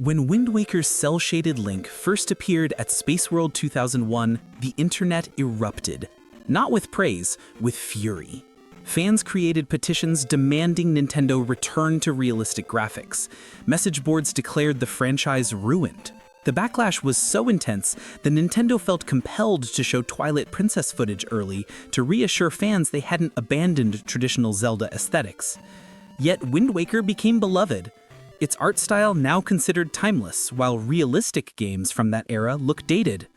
When Wind Waker's cel-shaded Link first appeared at Space World 2001, the internet erupted. Not with praise, with fury. Fans created petitions demanding Nintendo return to realistic graphics. Message boards declared the franchise ruined. The backlash was so intense that Nintendo felt compelled to show Twilight Princess footage early to reassure fans they hadn't abandoned traditional Zelda aesthetics. Yet Wind Waker became beloved. Its art style now considered timeless, while realistic games from that era look dated.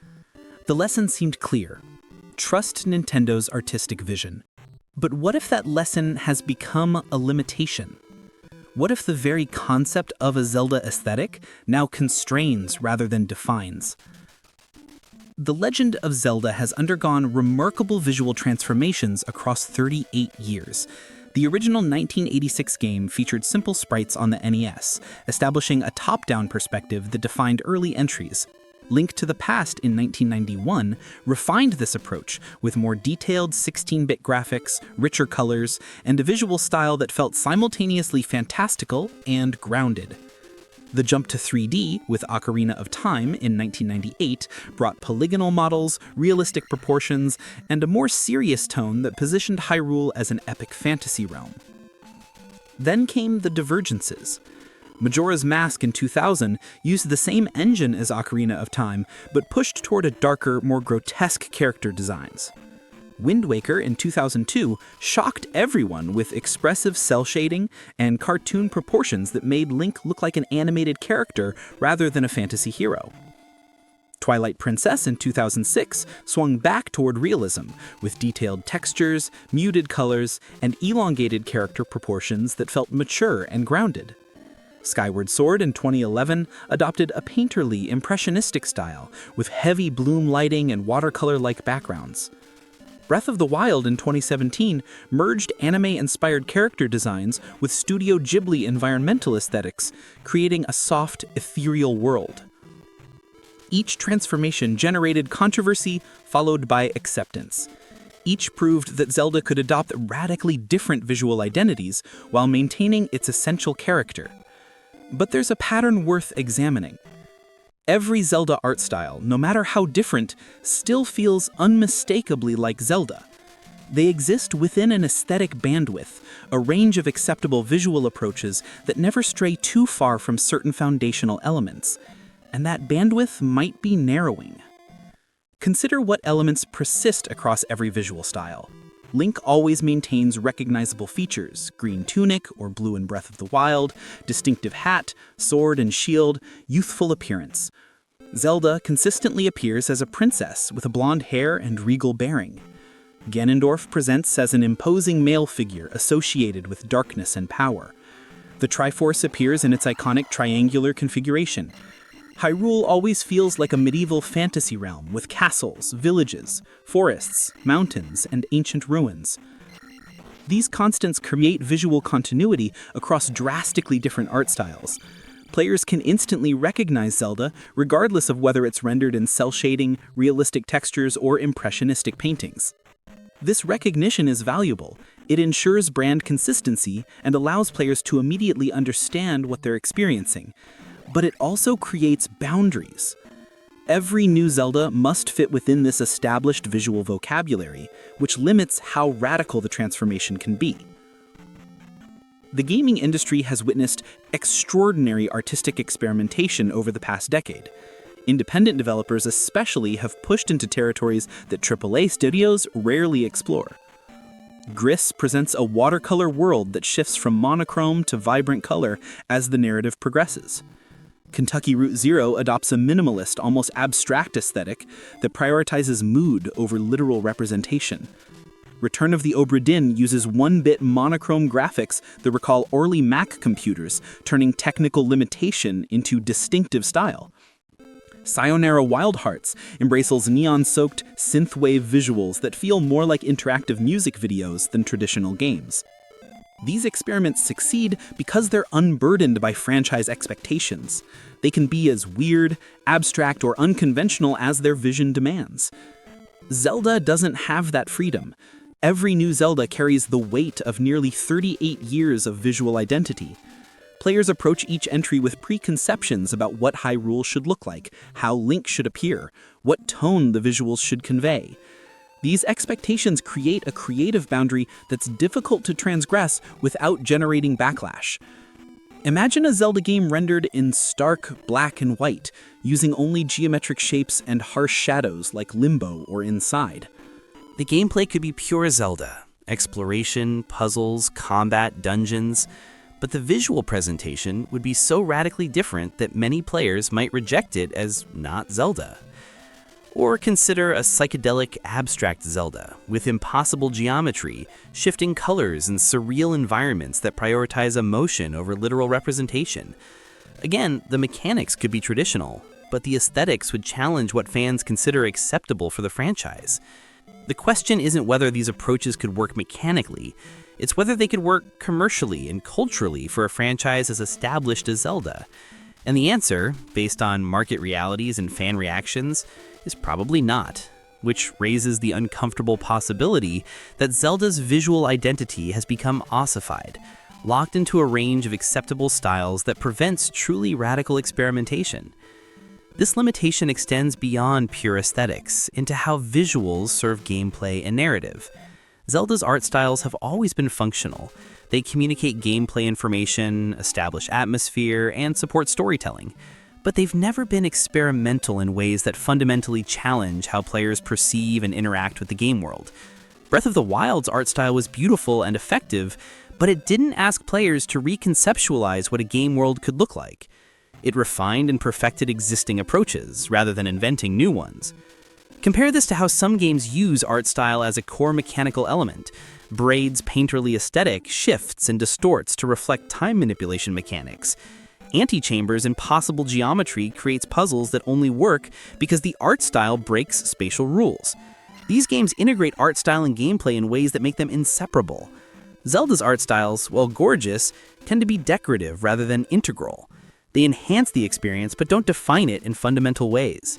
The lesson seemed clear. Trust Nintendo's artistic vision. But what if that lesson has become a limitation? What if the very concept of a Zelda aesthetic now constrains rather than defines? The Legend of Zelda has undergone remarkable visual transformations across 38 years. The original 1986 game featured simple sprites on the NES, establishing a top-down perspective that defined early entries. Link to the Past in 1991 refined this approach with more detailed 16-bit graphics, richer colors, and a visual style that felt simultaneously fantastical and grounded. The jump to 3D with Ocarina of Time in 1998 brought polygonal models, realistic proportions, and a more serious tone that positioned Hyrule as an epic fantasy realm. Then came the divergences. Majora's Mask in 2000 used the same engine as Ocarina of Time, but pushed toward a darker, more grotesque character designs. Wind Waker in 2002 shocked everyone with expressive cel shading and cartoon proportions that made Link look like an animated character rather than a fantasy hero. Twilight Princess in 2006 swung back toward realism, with detailed textures, muted colors, and elongated character proportions that felt mature and grounded. Skyward Sword in 2011 adopted a painterly, impressionistic style, with heavy bloom lighting and watercolor-like backgrounds. Breath of the Wild in 2017 merged anime-inspired character designs with Studio Ghibli environmental aesthetics, creating a soft, ethereal world. Each transformation generated controversy, followed by acceptance. Each proved that Zelda could adopt radically different visual identities while maintaining its essential character. But there's a pattern worth examining. Every Zelda art style, no matter how different, still feels unmistakably like Zelda. They exist within an aesthetic bandwidth, a range of acceptable visual approaches that never stray too far from certain foundational elements. And that bandwidth might be narrowing. Consider what elements persist across every visual style. Link always maintains recognizable features, green tunic or blue in Breath of the Wild, distinctive hat, sword and shield, youthful appearance. Zelda consistently appears as a princess with a blonde hair and regal bearing. Ganondorf presents as an imposing male figure associated with darkness and power. The Triforce appears in its iconic triangular configuration. Hyrule always feels like a medieval fantasy realm with castles, villages, forests, mountains, and ancient ruins. These constants create visual continuity across drastically different art styles. Players can instantly recognize Zelda regardless of whether it's rendered in cel shading, realistic textures, or impressionistic paintings. This recognition is valuable. It ensures brand consistency and allows players to immediately understand what they're experiencing. But it also creates boundaries. Every new Zelda must fit within this established visual vocabulary, which limits how radical the transformation can be. The gaming industry has witnessed extraordinary artistic experimentation over the past decade. Independent developers especially have pushed into territories that AAA studios rarely explore. Gris presents a watercolor world that shifts from monochrome to vibrant color as the narrative progresses. Kentucky Route Zero adopts a minimalist, almost abstract aesthetic that prioritizes mood over literal representation. Return of the Obra Dinn uses 1-bit monochrome graphics that recall early Mac computers, turning technical limitation into distinctive style. Sayonara Wild Hearts embraces neon-soaked, synthwave visuals that feel more like interactive music videos than traditional games. These experiments succeed because they're unburdened by franchise expectations. They can be as weird, abstract, or unconventional as their vision demands. Zelda doesn't have that freedom. Every new Zelda carries the weight of nearly 38 years of visual identity. Players approach each entry with preconceptions about what Hyrule should look like, how Link should appear, what tone the visuals should convey. These expectations create a creative boundary that's difficult to transgress without generating backlash. Imagine a Zelda game rendered in stark black and white, using only geometric shapes and harsh shadows like Limbo or Inside. The gameplay could be pure Zelda: exploration, puzzles, combat, dungeons. But the visual presentation would be so radically different that many players might reject it as not Zelda. Or consider a psychedelic, abstract Zelda with impossible geometry, shifting colors, and surreal environments that prioritize emotion over literal representation. Again, the mechanics could be traditional, but the aesthetics would challenge what fans consider acceptable for the franchise. The question isn't whether these approaches could work mechanically, it's whether they could work commercially and culturally for a franchise as established as Zelda. And the answer, based on market realities and fan reactions, is probably not, which raises the uncomfortable possibility that Zelda's visual identity has become ossified, locked into a range of acceptable styles that prevents truly radical experimentation. This limitation extends beyond pure aesthetics into how visuals serve gameplay and narrative. Zelda's art styles have always been functional. They communicate gameplay information, establish atmosphere, and support storytelling. But they've never been experimental in ways that fundamentally challenge how players perceive and interact with the game world. Breath of the Wild's art style was beautiful and effective, but it didn't ask players to reconceptualize what a game world could look like. It refined and perfected existing approaches, rather than inventing new ones. Compare this to how some games use art style as a core mechanical element. Braid's painterly aesthetic shifts and distorts to reflect time manipulation mechanics. Antichamber's impossible geometry creates puzzles that only work because the art style breaks spatial rules. These games integrate art style and gameplay in ways that make them inseparable. Zelda's art styles, while gorgeous, tend to be decorative rather than integral. They enhance the experience but don't define it in fundamental ways.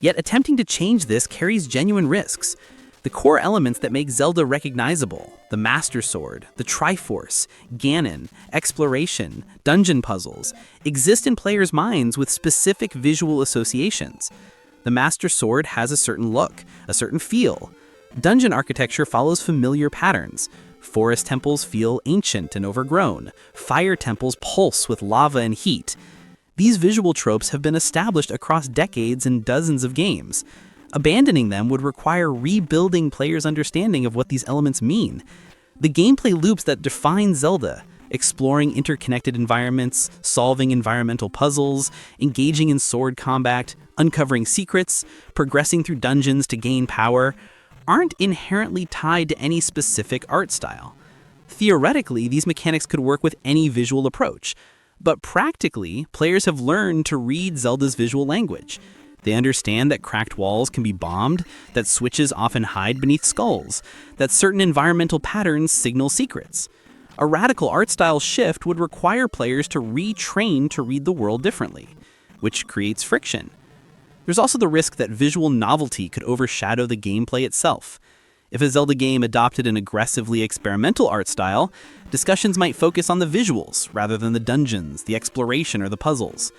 Yet attempting to change this carries genuine risks. The core elements that make Zelda recognizable, the Master Sword, the Triforce, Ganon, exploration, dungeon puzzles, exist in players' minds with specific visual associations. The Master Sword has a certain look, a certain feel. Dungeon architecture follows familiar patterns. Forest temples feel ancient and overgrown. Fire temples pulse with lava and heat. These visual tropes have been established across decades and dozens of games. Abandoning them would require rebuilding players' understanding of what these elements mean. The gameplay loops that define Zelda, exploring interconnected environments, solving environmental puzzles, engaging in sword combat, uncovering secrets, progressing through dungeons to gain power, aren't inherently tied to any specific art style. Theoretically, these mechanics could work with any visual approach, but practically, players have learned to read Zelda's visual language. They understand that cracked walls can be bombed, that switches often hide beneath skulls, that certain environmental patterns signal secrets. A radical art style shift would require players to retrain to read the world differently, which creates friction. There's also the risk that visual novelty could overshadow the gameplay itself. If a Zelda game adopted an aggressively experimental art style, discussions might focus on the visuals rather than the dungeons, the exploration, or the puzzles.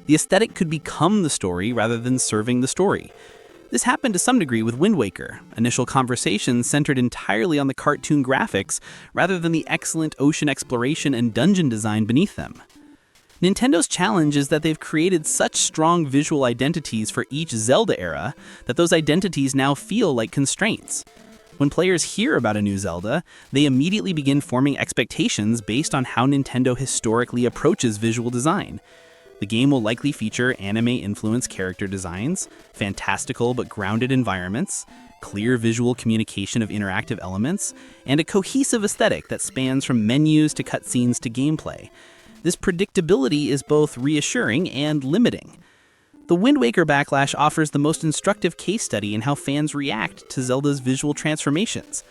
The aesthetic could become the story rather than serving the story. This happened to some degree with Wind Waker. Initial conversations centered entirely on the cartoon graphics rather than the excellent ocean exploration and dungeon design beneath them. Nintendo's challenge is that they've created such strong visual identities for each Zelda era that those identities now feel like constraints. When players hear about a new Zelda, they immediately begin forming expectations based on how Nintendo historically approaches visual design. The game will likely feature anime-influenced character designs, fantastical but grounded environments, clear visual communication of interactive elements, and a cohesive aesthetic that spans from menus to cutscenes to gameplay. This predictability is both reassuring and limiting. The Wind Waker backlash offers the most instructive case study in how fans react to Zelda's visual transformations.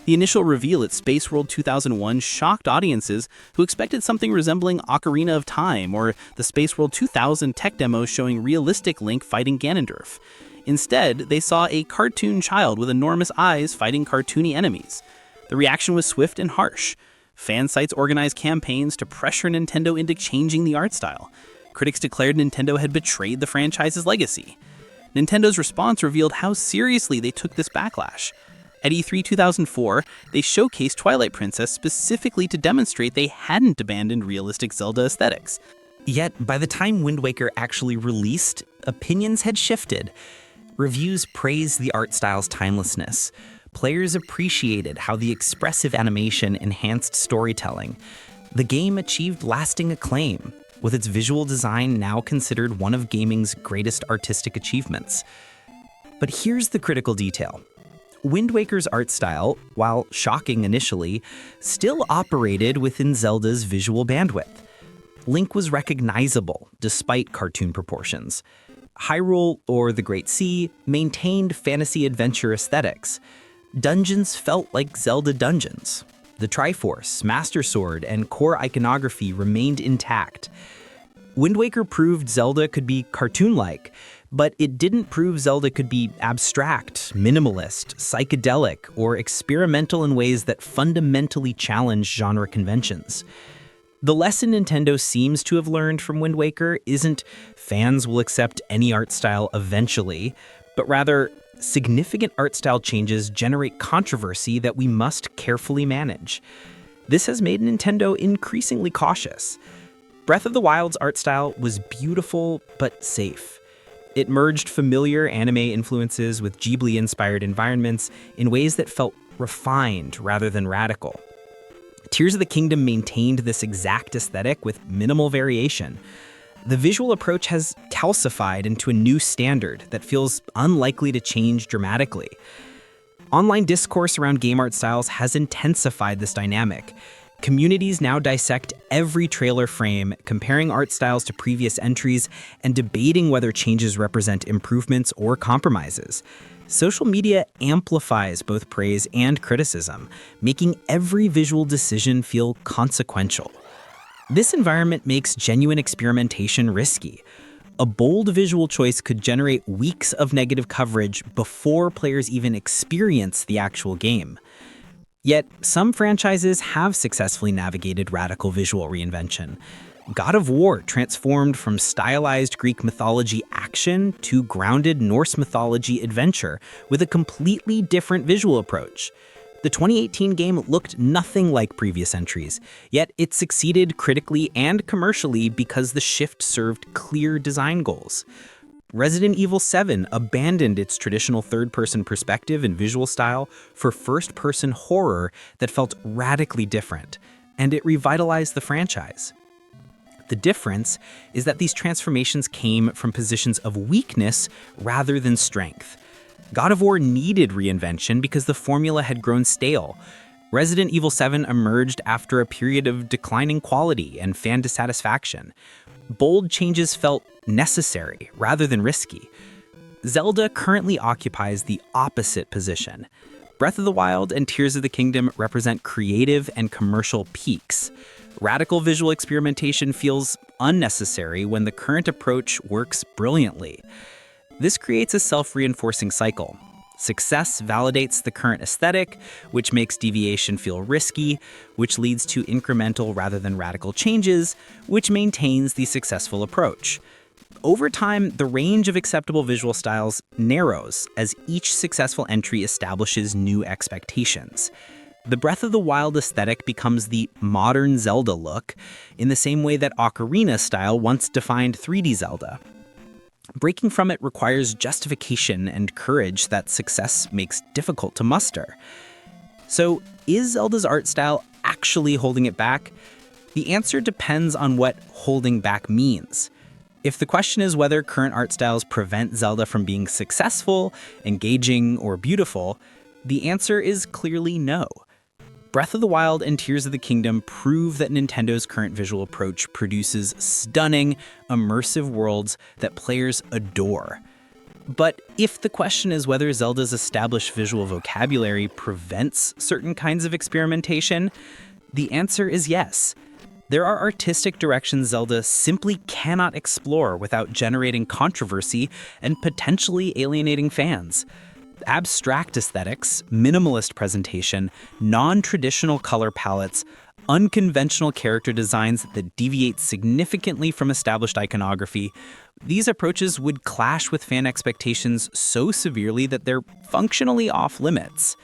The initial reveal at Space World 2001 shocked audiences who expected something resembling Ocarina of Time or the Space World 2000 tech demos showing realistic Link fighting Ganondorf. Instead, they saw a cartoon child with enormous eyes fighting cartoony enemies. The reaction was swift and harsh. Fan sites organized campaigns to pressure Nintendo into changing the art style. Critics declared Nintendo had betrayed the franchise's legacy. Nintendo's response revealed how seriously they took this backlash. At E3 2004, they showcased Twilight Princess specifically to demonstrate they hadn't abandoned realistic Zelda aesthetics. Yet, by the time Wind Waker actually released, opinions had shifted. Reviews praised the art style's timelessness. Players appreciated how the expressive animation enhanced storytelling. The game achieved lasting acclaim, with its visual design now considered one of gaming's greatest artistic achievements. But here's the critical detail. Wind Waker's art style, while shocking initially, still operated within Zelda's visual bandwidth. Link was recognizable despite cartoon proportions. Hyrule, or the Great Sea, maintained fantasy adventure aesthetics. Dungeons felt like Zelda dungeons. The Triforce, Master Sword, and core iconography remained intact. Wind Waker proved Zelda could be cartoon-like, but it didn't prove Zelda could be abstract, minimalist, psychedelic, or experimental in ways that fundamentally challenge genre conventions. The lesson Nintendo seems to have learned from Wind Waker isn't fans will accept any art style eventually, but rather significant art style changes generate controversy that we must carefully manage. This has made Nintendo increasingly cautious. Breath of the Wild's art style was beautiful but safe. It merged familiar anime influences with Ghibli-inspired environments in ways that felt refined rather than radical. Tears of the Kingdom maintained this exact aesthetic with minimal variation. The visual approach has calcified into a new standard that feels unlikely to change dramatically. Online discourse around game art styles has intensified this dynamic. Communities now dissect every trailer frame, comparing art styles to previous entries and debating whether changes represent improvements or compromises. Social media amplifies both praise and criticism, making every visual decision feel consequential. This environment makes genuine experimentation risky. A bold visual choice could generate weeks of negative coverage before players even experience the actual game. Yet, some franchises have successfully navigated radical visual reinvention. God of War transformed from stylized Greek mythology action to grounded Norse mythology adventure with a completely different visual approach. The 2018 game looked nothing like previous entries, yet it succeeded critically and commercially because the shift served clear design goals. Resident Evil 7 abandoned its traditional third-person perspective and visual style for first-person horror that felt radically different, and it revitalized the franchise. The difference is that these transformations came from positions of weakness rather than strength. God of War needed reinvention because the formula had grown stale. Resident Evil 7 emerged after a period of declining quality and fan dissatisfaction. Bold changes felt necessary rather than risky. Zelda currently occupies the opposite position. Breath of the Wild and Tears of the Kingdom represent creative and commercial peaks. Radical visual experimentation feels unnecessary when the current approach works brilliantly. This creates a self-reinforcing cycle. Success validates the current aesthetic, which makes deviation feel risky, which leads to incremental rather than radical changes, which maintains the successful approach. Over time, the range of acceptable visual styles narrows as each successful entry establishes new expectations. The Breath of the Wild aesthetic becomes the modern Zelda look, in the same way that Ocarina style once defined 3D Zelda. Breaking from it requires justification and courage that success makes difficult to muster. So, is Zelda's art style actually holding it back? The answer depends on what holding back means. If the question is whether current art styles prevent Zelda from being successful, engaging, or beautiful, the answer is clearly no. Breath of the Wild and Tears of the Kingdom prove that Nintendo's current visual approach produces stunning, immersive worlds that players adore. But if the question is whether Zelda's established visual vocabulary prevents certain kinds of experimentation, the answer is yes. There are artistic directions Zelda simply cannot explore without generating controversy and potentially alienating fans. Abstract aesthetics, minimalist presentation, non-traditional color palettes, Unconventional character designs that deviate significantly from established iconography, these approaches would clash with fan expectations so severely that they're functionally off limits.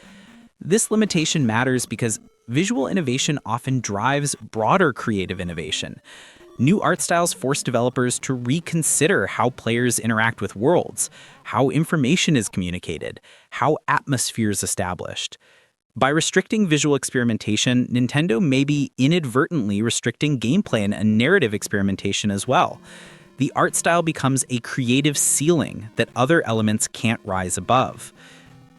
This limitation matters because visual innovation often drives broader creative innovation. New art styles force developers to reconsider how players interact with worlds, how information is communicated, how atmosphere is established. By restricting visual experimentation, Nintendo may be inadvertently restricting gameplay and narrative experimentation as well. The art style becomes a creative ceiling that other elements can't rise above.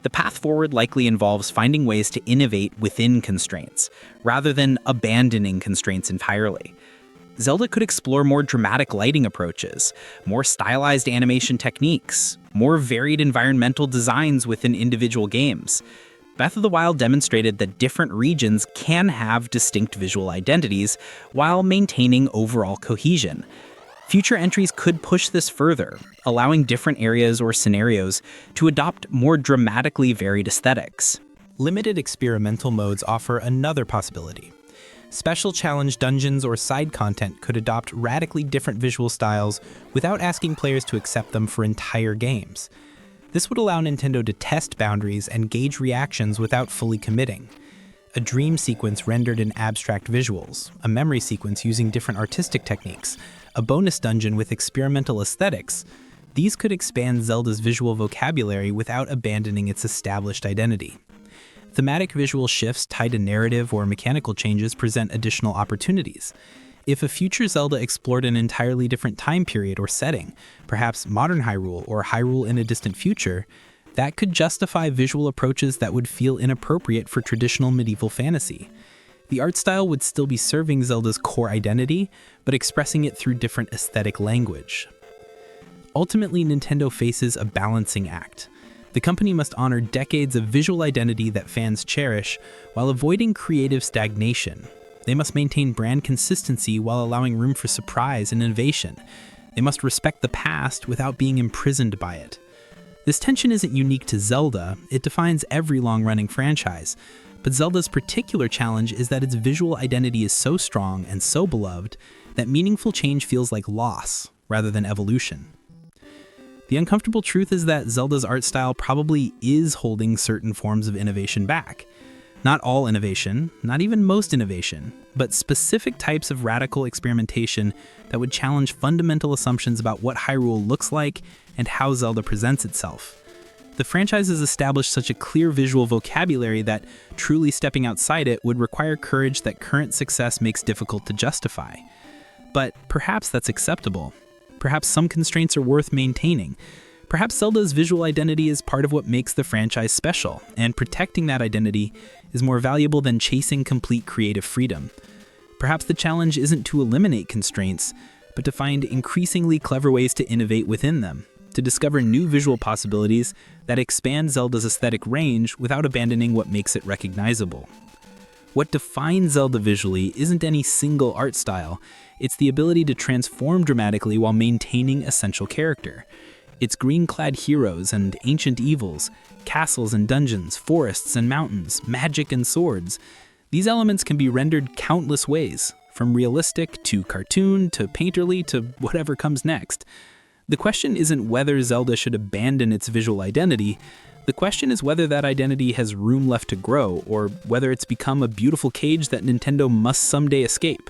The path forward likely involves finding ways to innovate within constraints, rather than abandoning constraints entirely. Zelda could explore more dramatic lighting approaches, more stylized animation techniques, more varied environmental designs within individual games. Breath of the Wild demonstrated that different regions can have distinct visual identities while maintaining overall cohesion. Future entries could push this further, allowing different areas or scenarios to adopt more dramatically varied aesthetics. Limited experimental modes offer another possibility. Special challenge dungeons or side content could adopt radically different visual styles without asking players to accept them for entire games. This would allow Nintendo to test boundaries and gauge reactions without fully committing. A dream sequence rendered in abstract visuals, a memory sequence using different artistic techniques, a bonus dungeon with experimental aesthetics, these could expand Zelda's visual vocabulary without abandoning its established identity. Thematic visual shifts tied to narrative or mechanical changes present additional opportunities. If a future Zelda explored an entirely different time period or setting, perhaps modern Hyrule or Hyrule in a distant future, that could justify visual approaches that would feel inappropriate for traditional medieval fantasy. The art style would still be serving Zelda's core identity, but expressing it through different aesthetic language. Ultimately, Nintendo faces a balancing act. The company must honor decades of visual identity that fans cherish while avoiding creative stagnation. They must maintain brand consistency while allowing room for surprise and innovation. They must respect the past without being imprisoned by it. This tension isn't unique to Zelda, it defines every long-running franchise. But Zelda's particular challenge is that its visual identity is so strong and so beloved that meaningful change feels like loss rather than evolution. The uncomfortable truth is that Zelda's art style probably is holding certain forms of innovation back. Not all innovation, not even most innovation, but specific types of radical experimentation that would challenge fundamental assumptions about what Hyrule looks like and how Zelda presents itself. The franchise has established such a clear visual vocabulary that truly stepping outside it would require courage that current success makes difficult to justify. But perhaps that's acceptable. Perhaps some constraints are worth maintaining. Perhaps Zelda's visual identity is part of what makes the franchise special, and protecting that identity is more valuable than chasing complete creative freedom. Perhaps the challenge isn't to eliminate constraints, but to find increasingly clever ways to innovate within them, to discover new visual possibilities that expand Zelda's aesthetic range without abandoning what makes it recognizable. What defines Zelda visually isn't any single art style, it's the ability to transform dramatically while maintaining essential character. It's green-clad heroes and ancient evils, castles and dungeons, forests and mountains, magic and swords. These elements can be rendered countless ways, from realistic to cartoon to painterly to whatever comes next. The question isn't whether Zelda should abandon its visual identity. The question is whether that identity has room left to grow, or whether it's become a beautiful cage that Nintendo must someday escape.